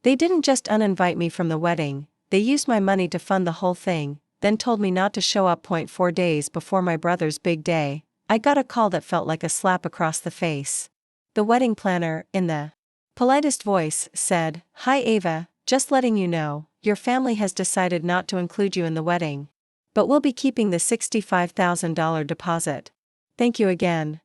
They didn't just uninvite me from the wedding, they used my money to fund the whole thing, then told me not to show up. 4 days before my brother's big day, I got a call that felt like a slap across the face. The wedding planner, in the politest voice, said, "Hi Ava, just letting you know, your family has decided not to include you in the wedding. But we'll be keeping the $65,000 deposit. Thank you again."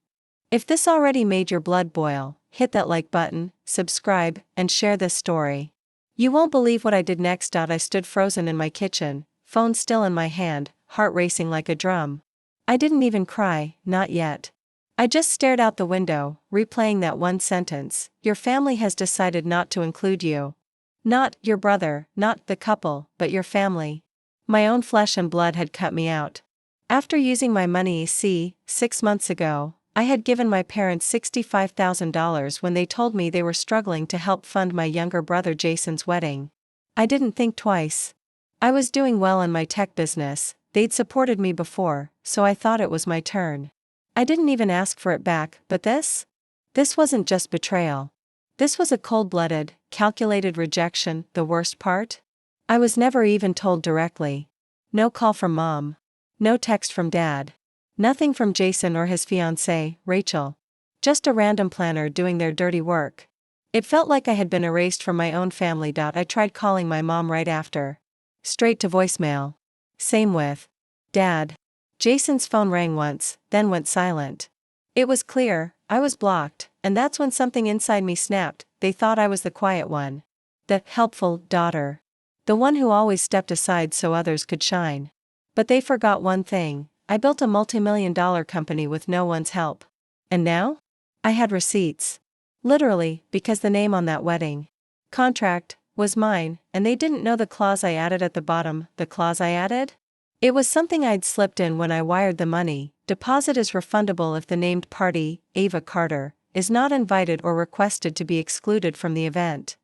If this already made your blood boil, hit that like button, subscribe, and share this story. You won't believe what I did next. I stood frozen in my kitchen, phone still in my hand, heart racing like a drum. I didn't even cry, not yet. I just stared out the window, replaying that one sentence: your family has decided not to include you. Not your brother, not the couple, but your family. My own flesh and blood had cut me out. After using my money, 6 months ago, I had given my parents $65,000 when they told me they were struggling to help fund my younger brother Jason's wedding. I didn't think twice. I was doing well in my tech business, they'd supported me before, so I thought it was my turn. I didn't even ask for it back, but this? This wasn't just betrayal. This was a cold-blooded, calculated rejection. The worst part? I was never even told directly. No call from mom. No text from dad. Nothing from Jason or his fiancée, Rachel. Just a random planner doing their dirty work. It felt like I had been erased from my own family. I tried calling my mom right after. Straight to voicemail. Same with dad. Jason's phone rang once, then went silent. It was clear, I was blocked, and that's when something inside me snapped. They thought I was the quiet one. The helpful daughter. The one who always stepped aside so others could shine. But they forgot one thing: I built a multi-million-dollar company with no one's help. And now? I had receipts. Literally, because the name on that wedding contract was mine, and they didn't know the clause I added at the bottom. The clause I added? It was something I'd slipped in when I wired the money. Deposit is refundable if the named party, Ava Carter, is not invited or requested to be excluded from the event.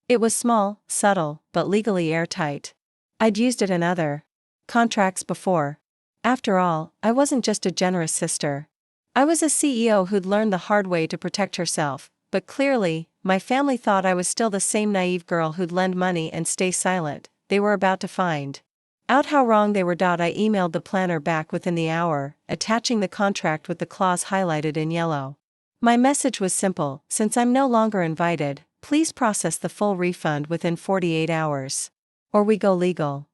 It was small, subtle, but legally airtight. I'd used it in other contracts before. After all, I wasn't just a generous sister. I was a CEO who'd learned the hard way to protect herself, but clearly, my family thought I was still the same naive girl who'd lend money and stay silent. They were about to find out how wrong they were. I emailed the planner back within the hour, attaching the contract with the clause highlighted in yellow. My message was simple: since I'm no longer invited, please process the full refund within 48 hours. Or we go legal.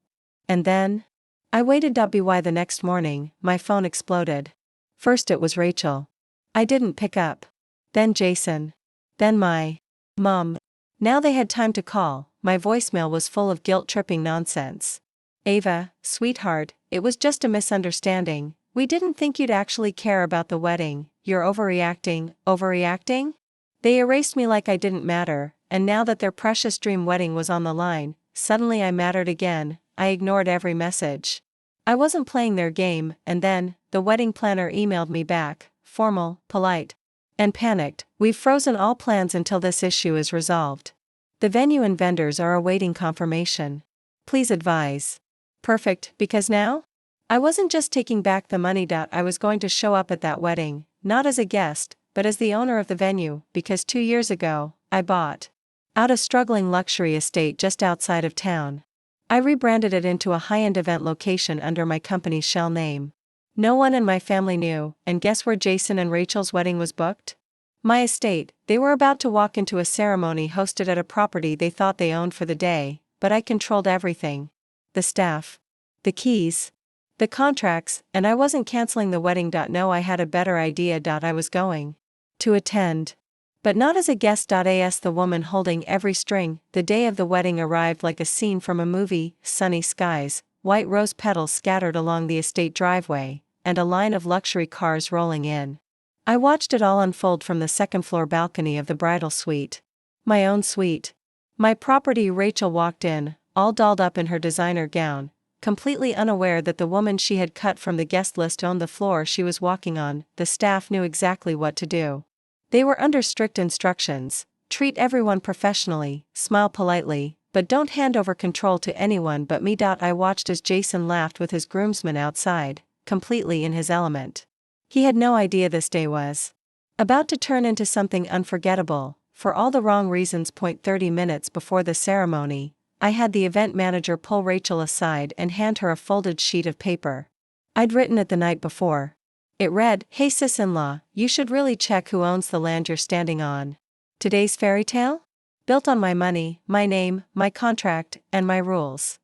And then? I waited. By the next morning, my phone exploded. First it was Rachel. I didn't pick up. Then Jason. Then my mom. Now they had time to call. My voicemail was full of guilt-tripping nonsense. "Ava, sweetheart, it was just a misunderstanding. We didn't think you'd actually care about the wedding. You're overreacting." Overreacting? They erased me like I didn't matter, and now that their precious dream wedding was on the line, suddenly I mattered again. I ignored every message. I wasn't playing their game, and then, the wedding planner emailed me back, formal, polite, and panicked: "We've frozen all plans until this issue is resolved. The venue and vendors are awaiting confirmation. Please advise." Perfect, because now? I wasn't just taking back the money. I was going to show up at that wedding, not as a guest, but as the owner of the venue, because 2 years ago, I bought out a struggling luxury estate just outside of town. I rebranded it into a high-end event location under my company's shell name. No one in my family knew, and guess where Jason and Rachel's wedding was booked? My estate. They were about to walk into a ceremony hosted at a property they thought they owned for the day, but I controlled everything. The staff. The keys. The contracts, and I wasn't canceling the wedding. No, I had a better idea. I was going to attend. But not as a guest. As the woman holding every string. The day of the wedding arrived like a scene from a movie: sunny skies, white rose petals scattered along the estate driveway, and a line of luxury cars rolling in. I watched it all unfold from the second-floor balcony of the bridal suite. My own suite. My property. Rachel walked in, all dolled up in her designer gown, completely unaware that the woman she had cut from the guest list owned the floor she was walking on. The staff knew exactly what to do. They were under strict instructions: treat everyone professionally, smile politely, but don't hand over control to anyone but me. I watched as Jason laughed with his groomsmen outside, completely in his element. He had no idea this day was about to turn into something unforgettable. for all the wrong reasons. 30 minutes before the ceremony, I had the event manager pull Rachel aside and hand her a folded sheet of paper. I'd written it the night before. It read, "Hey sis-in-law, you should really check who owns the land you're standing on. Today's fairy tale? Built on my money, my name, my contract, and my rules.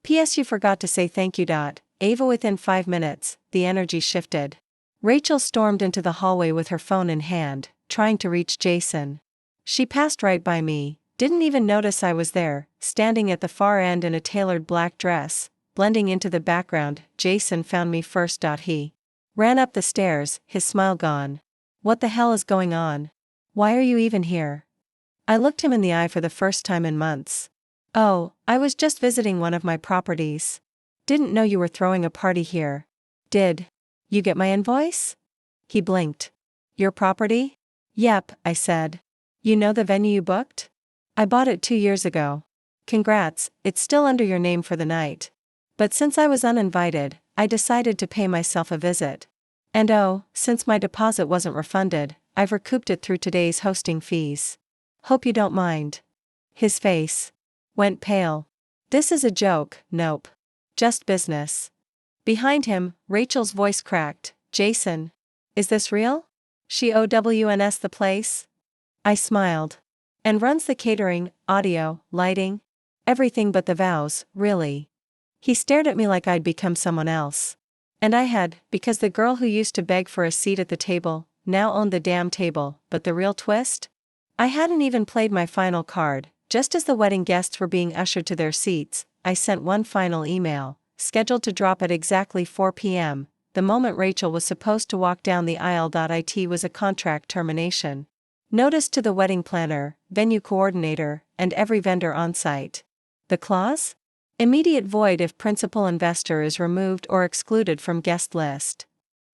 P.S. You forgot to say thank you. Ava." Within 5 minutes, the energy shifted. Rachel stormed into the hallway with her phone in hand, trying to reach Jason. She passed right by me, didn't even notice I was there, standing at the far end in a tailored black dress, blending into the background. "Jason found me first." He ran up the stairs, his smile gone. "What the hell is going on? Why are you even here?" I looked him in the eye for the first time in months. "Oh, I was just visiting one of my properties. Didn't know you were throwing a party here. Did you get my invoice?" He blinked. "Your property?" "Yep," I said. "You know the venue you booked? I bought it 2 years ago. Congrats, it's still under your name for the night. But since I was uninvited, I decided to pay myself a visit. And oh, since my deposit wasn't refunded, I've recouped it through today's hosting fees. Hope you don't mind." His face went pale. "This is a joke." "Nope. Just business." Behind him, Rachel's voice cracked. "Jason, is this real? She owns the place?" I smiled. "And runs the catering, audio, lighting? Everything but the vows, really." He stared at me like I'd become someone else. And I had, because the girl who used to beg for a seat at the table, now owned the damn table. But the real twist? I hadn't even played my final card. Just as the wedding guests were being ushered to their seats, I sent one final email, scheduled to drop at exactly 4 p.m., the moment Rachel was supposed to walk down the aisle. It was a contract termination. Notice to the wedding planner, venue coordinator, and every vendor on site. The clause? Immediate void if principal investor is removed or excluded from guest list.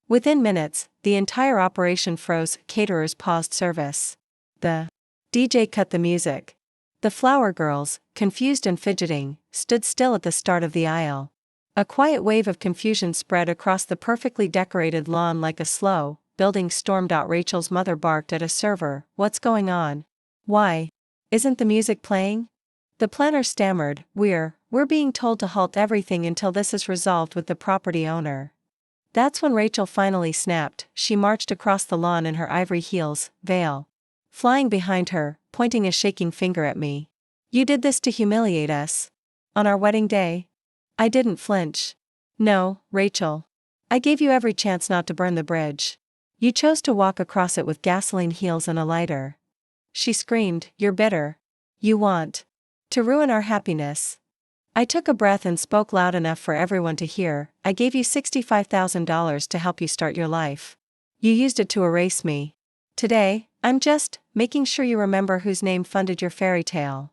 Within minutes, the entire operation froze. Caterers paused service. The DJ cut the music. The flower girls, confused and fidgeting, stood still at the start of the aisle. A quiet wave of confusion spread across the perfectly decorated lawn like a slow building storm. Rachel's mother barked at a server, "What's going on? Why isn't the music playing?" The planner stammered, We're being told to halt everything until this is resolved with the property owner." That's when Rachel finally snapped. She marched across the lawn in her ivory heels, veil flying behind her, pointing a shaking finger at me. "You did this to humiliate us? On our wedding day?" I didn't flinch. "No, Rachel. I gave you every chance not to burn the bridge. You chose to walk across it with gasoline heels and a lighter." She screamed, "You're bitter. You want to ruin our happiness." I took a breath and spoke loud enough for everyone to hear. "I gave you $65,000 to help you start your life. You used it to erase me. Today, I'm just making sure you remember whose name funded your fairy tale."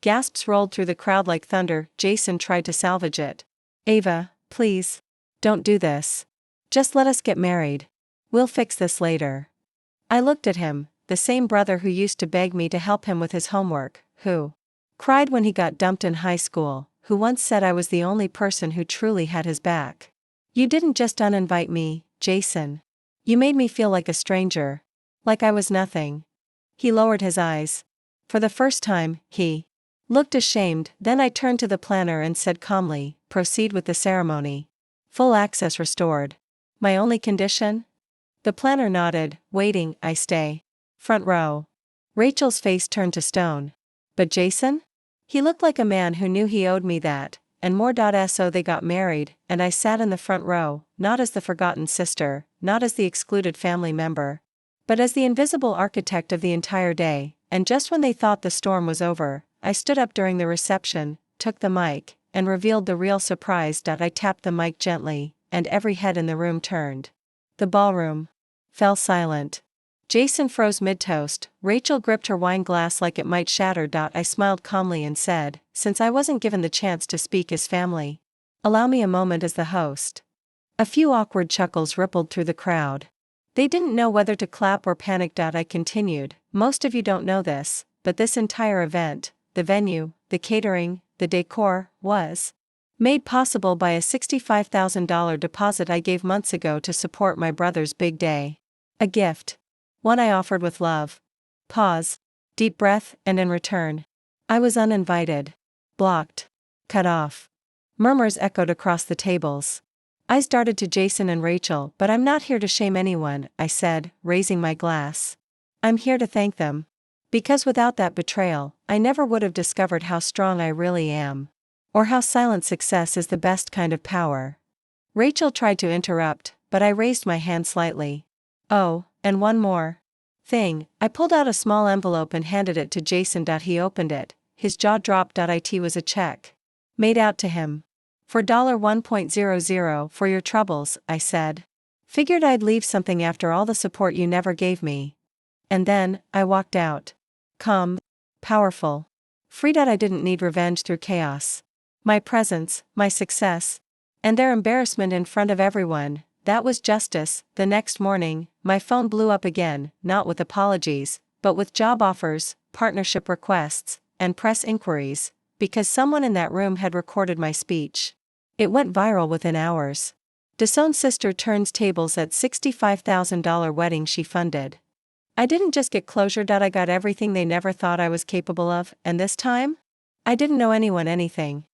Gasps rolled through the crowd like thunder. Jason tried to salvage it. "Ava, please. Don't do this. Just let us get married. We'll fix this later." I looked at him, the same brother who used to beg me to help him with his homework, who cried when he got dumped in high school, who once said I was the only person who truly had his back. "You didn't just uninvite me, Jason. You made me feel like a stranger. Like I was nothing." He lowered his eyes. For the first time, he looked ashamed. Then I turned to the planner and said calmly, "Proceed with the ceremony. Full access restored. My only condition?" The planner nodded, waiting. "I stay front row." Rachel's face turned to stone. "But Jason?" He looked like a man who knew he owed me that, and more. So they got married, and I sat in the front row, not as the forgotten sister, not as the excluded family member, but as the invisible architect of the entire day. And just when they thought the storm was over, I stood up during the reception, took the mic, and revealed the real surprise. I tapped the mic gently, and every head in the room turned. The ballroom fell silent. Jason froze mid-toast. Rachel gripped her wine glass like it might shatter. I smiled calmly and said, since I wasn't given the chance to speak as family, allow me a moment as the host. A few awkward chuckles rippled through the crowd. They didn't know whether to clap or panic. I continued, "Most of you don't know this, but this entire event, the venue, the catering, the decor, was made possible by a $65,000 deposit I gave months ago to support my brother's big day. A gift. One I offered with love." Pause. Deep breath, and in return, I was uninvited. Blocked. Cut off. Murmurs echoed across the tables. I started to Jason and Rachel, but I'm not here to shame anyone, I said, raising my glass. I'm here to thank them. Because without that betrayal, I never would have discovered how strong I really am. Or how silent success is the best kind of power. Rachel tried to interrupt, but I raised my hand slightly. Oh, and one more thing. I pulled out a small envelope and handed it to Jason. He opened it, his jaw dropped. It was a check. Made out to him. For $1.00 for your troubles, I said. Figured I'd leave something after all the support you never gave me. And then, I walked out. Calm. Powerful. Freed. I didn't need revenge through chaos. My presence, my success, and their embarrassment in front of everyone, that was justice. The next morning, my phone blew up again, not with apologies, but with job offers, partnership requests, and press inquiries, because someone in that room had recorded my speech. It went viral within hours. Dason's sister turns tables at $65,000 wedding she funded. I didn't just get closure. I got everything they never thought I was capable of, and this time? I didn't owe anyone anything.